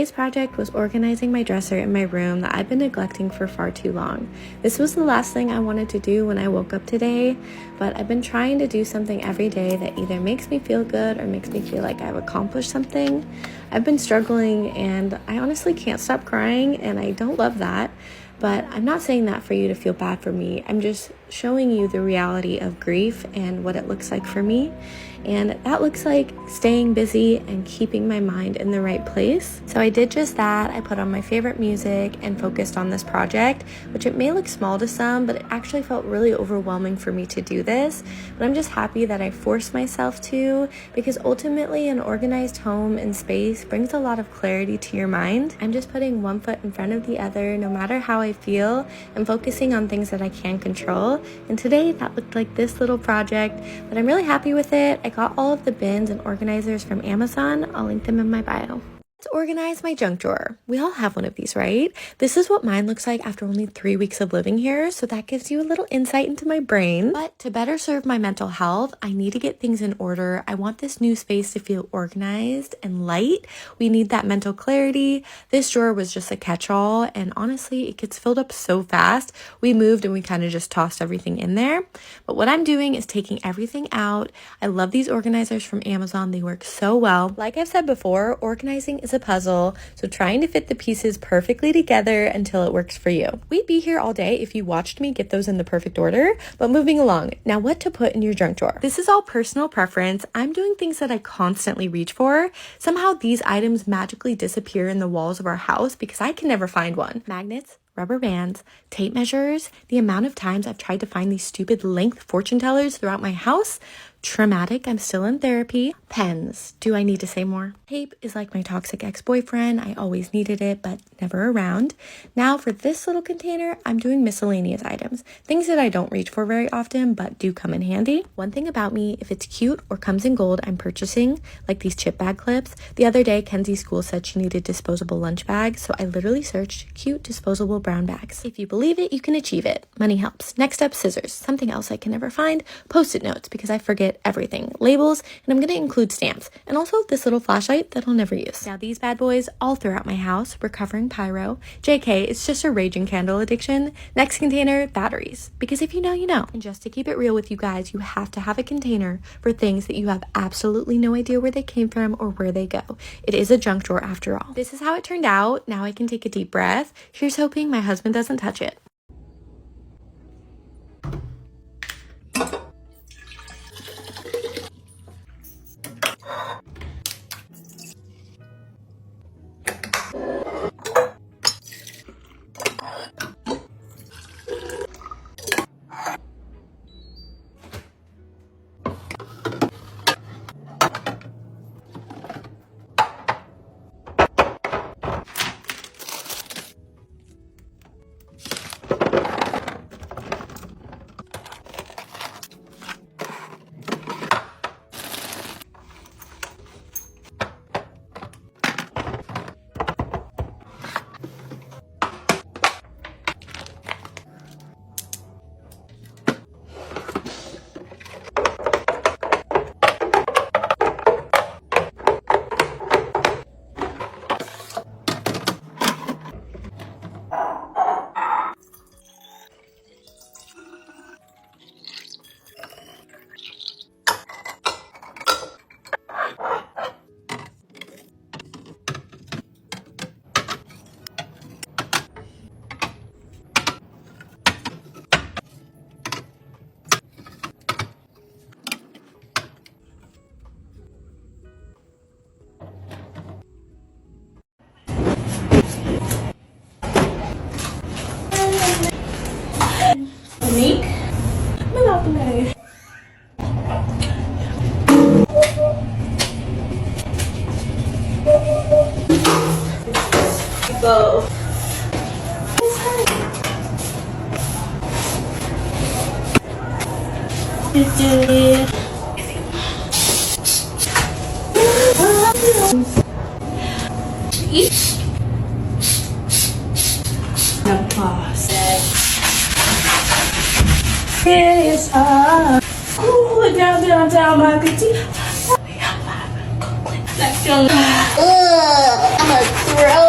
Today's project was organizing my dresser in my room that I've been neglecting for far too long. This was the last thing I wanted to do when I woke up today, but I've been trying to do something every day that either makes me feel good or makes me feel like I've accomplished something. I've been struggling and I honestly can't stop crying, and I don't love that. But I'm not saying that for you to feel bad for me. I'm just showing you the reality of grief and what it looks like for me. And that looks like staying busy and keeping my mind in the right place. So I did just that. I put on my favorite music and focused on this project, which it may look small to some, but it actually felt really overwhelming for me to do this. But I'm just happy that I forced myself to, because ultimately an organized home and space brings a lot of clarity to your mind. I'm just putting one foot in front of the other, no matter how I feel, and focusing on things that I can control. And today that looked like this little project, but I'm really happy with it. I got all of the bins and organizers from Amazon. I'll link them in my bio. Let's organize my junk drawer. We all have one of these, right? This is what mine looks like after only 3 weeks of living here, so that gives you a little insight into my brain. But to better serve my mental health, I need to get things in order. I want this new space to feel organized and light. We need that mental clarity. This drawer was just a catch-all, and honestly, it gets filled up so fast. We moved and we kind of just tossed everything in there. But what I'm doing is taking everything out. I love these organizers from Amazon. They work so well. Like I've said before, organizing is a puzzle, so trying to fit the pieces perfectly together until it works for you. We'd be here all day if you watched me get those in the perfect order, but moving along. Now, what to put in your junk drawer? This is all personal preference. I'm doing things that I constantly reach for. Somehow these items magically disappear in the walls of our house because I can never find one. Magnets, rubber bands, tape measures. The amount of times I've tried to find these stupid length fortune tellers throughout my house. Traumatic. I'm still in therapy. Pens. Do I need to say more? Tape is like my toxic ex-boyfriend. I always needed it, but never around. Now for this little container, I'm doing miscellaneous items. Things that I don't reach for very often, but do come in handy. One thing about me, if it's cute or comes in gold, I'm purchasing, like these chip bag clips. The other day, Kenzie's school said she needed disposable lunch bags, so I literally searched cute disposable brown bags. If you believe it, you can achieve it. Money helps. Next up, scissors. Something else I can never find. Post-it notes, because I forget everything. Labels, and I'm going to include stamps. And also this little flashlight that I'll never use. Now these bad boys all throughout my house. Recovering pyro. JK, it's just a raging candle addiction. Next container, batteries. Because if you know, you know. And just to keep it real with you guys, you have to have a container for things that you have absolutely no idea where they came from or where they go. It is a junk drawer after all. This is how it turned out. Now I can take a deep breath. Here's hoping my husband doesn't touch it. Go. Down, my petite. I'm a throw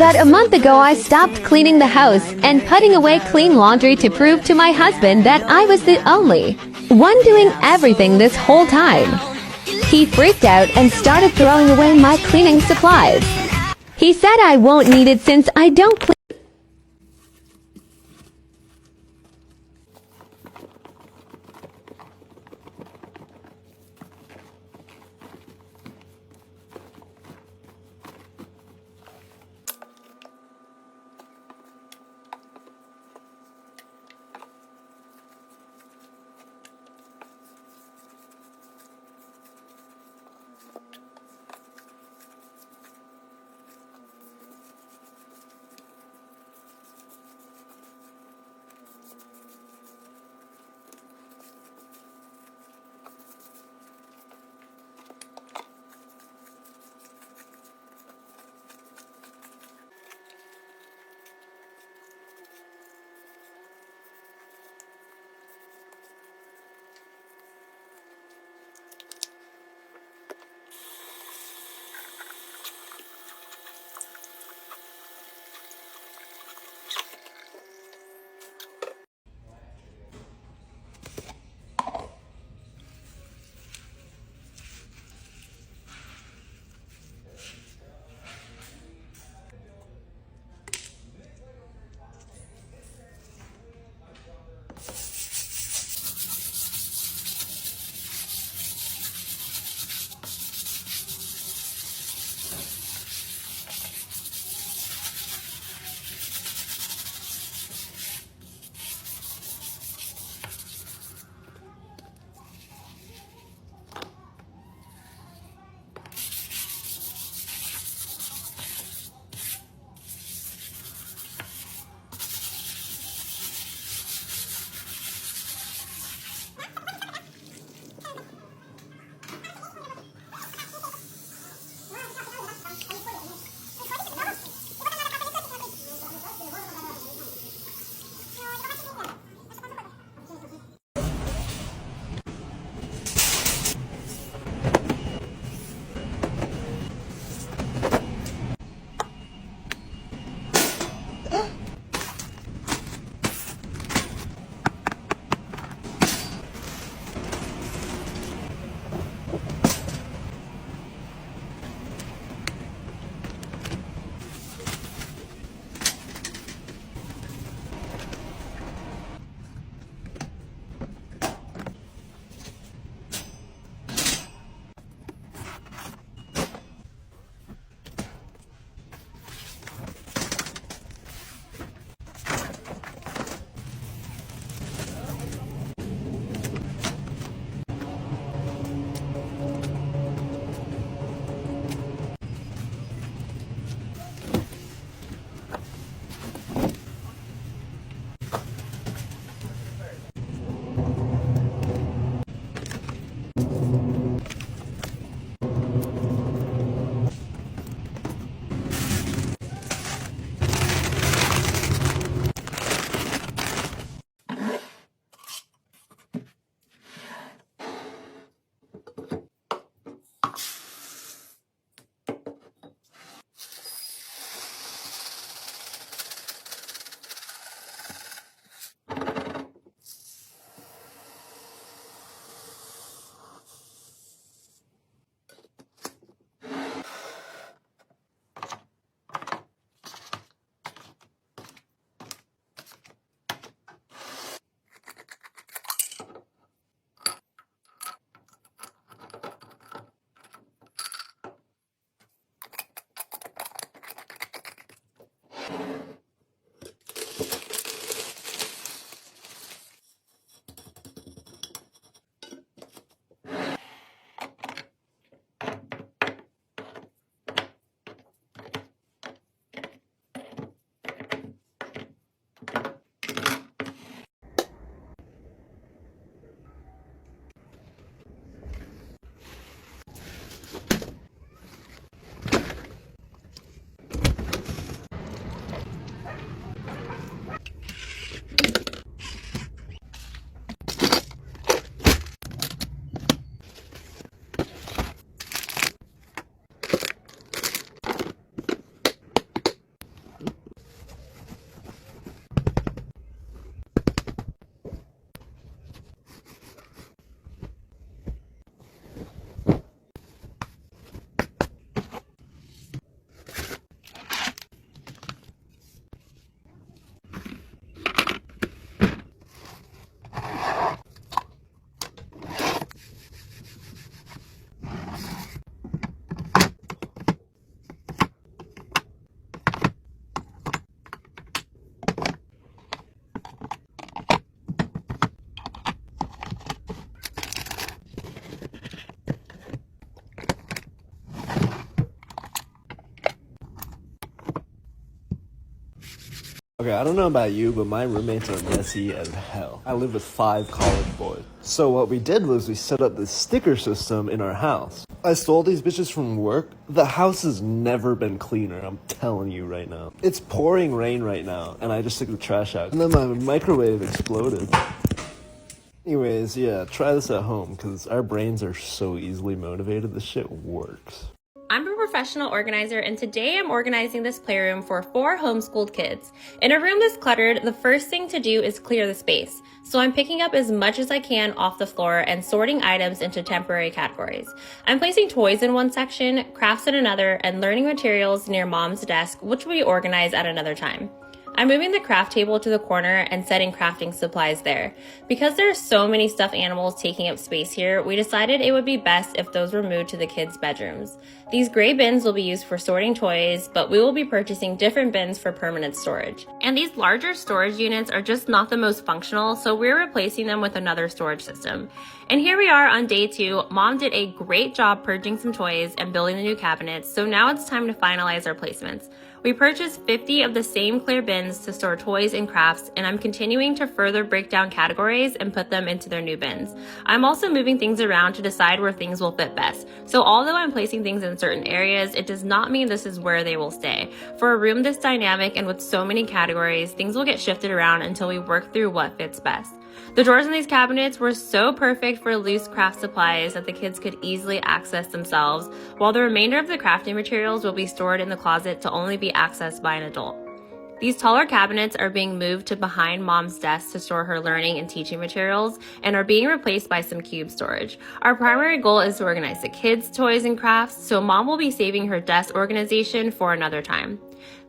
About a month ago, I stopped cleaning the house and putting away clean laundry to prove to my husband that I was the only one doing everything this whole time. He freaked out and started throwing away my cleaning supplies. He said I won't need it since I don't clean. Okay, I don't know about you, but my roommates are messy as hell. I live with 5 college boys. So what we did was we set up this sticker system in our house. I stole these bitches from work. The house has never been cleaner, I'm telling you right now. It's pouring rain right now, and I just took the trash out. And then my microwave exploded. Anyways, yeah, try this at home, because our brains are so easily motivated. This shit works. I'm a professional organizer, and today I'm organizing this playroom for 4 homeschooled kids. In a room this cluttered, the first thing to do is clear the space. So I'm picking up as much as I can off the floor and sorting items into temporary categories. I'm placing toys in one section, crafts in another, and learning materials near mom's desk, which will be organized at another time. I'm moving the craft table to the corner and setting crafting supplies there. Because there are so many stuffed animals taking up space here, we decided it would be best if those were moved to the kids' bedrooms. These gray bins will be used for sorting toys, but we will be purchasing different bins for permanent storage. And these larger storage units are just not the most functional, so we're replacing them with another storage system. And here we are on day 2. Mom did a great job purging some toys and building the new cabinets, so now it's time to finalize our placements. We purchased 50 of the same clear bins to store toys and crafts, and I'm continuing to further break down categories and put them into their new bins. I'm also moving things around to decide where things will fit best. So although I'm placing things in certain areas, it does not mean this is where they will stay. For a room this dynamic and with so many categories, things will get shifted around until we work through what fits best. The drawers in these cabinets were so perfect for loose craft supplies that the kids could easily access themselves, while the remainder of the crafting materials will be stored in the closet to only be accessed by an adult. These taller cabinets are being moved to behind mom's desk to store her learning and teaching materials and are being replaced by some cube storage. Our primary goal is to organize the kids' toys and crafts, so mom will be saving her desk organization for another time.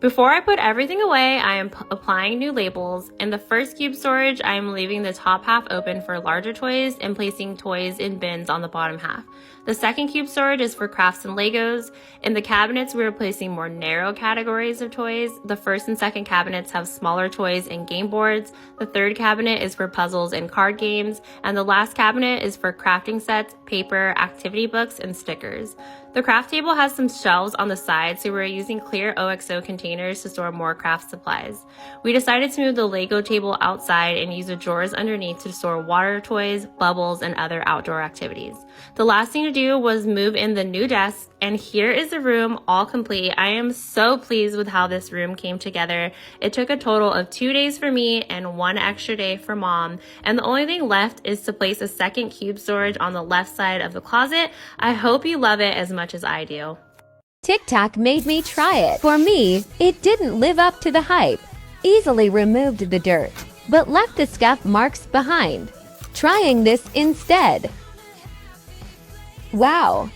Before I put everything away, I am applying new labels. In the first cube storage, I am leaving the top half open for larger toys and placing toys in bins on the bottom half. The second cube storage is for crafts and Legos. In the cabinets, we are placing more narrow categories of toys. The first and second cabinets have smaller toys and game boards. The third cabinet is for puzzles and card games. And the last cabinet is for crafting sets, paper, activity books, and stickers. The craft table has some shelves on the side, so we're using clear OXO containers to store more craft supplies. We decided to move the Lego table outside and use the drawers underneath to store water toys, bubbles, and other outdoor activities. The last thing to do was move in the new desk, and here is the room all complete. I am so pleased with how this room came together. It took a total of 2 days for me and 1 extra day for mom, and the only thing left is to place a second cube storage on the left side of the closet. I hope you love it as much as I do. TikTok made me try it. For me, it didn't live up to the hype. Easily removed the dirt, but left the scuff marks behind. Trying this instead. Wow,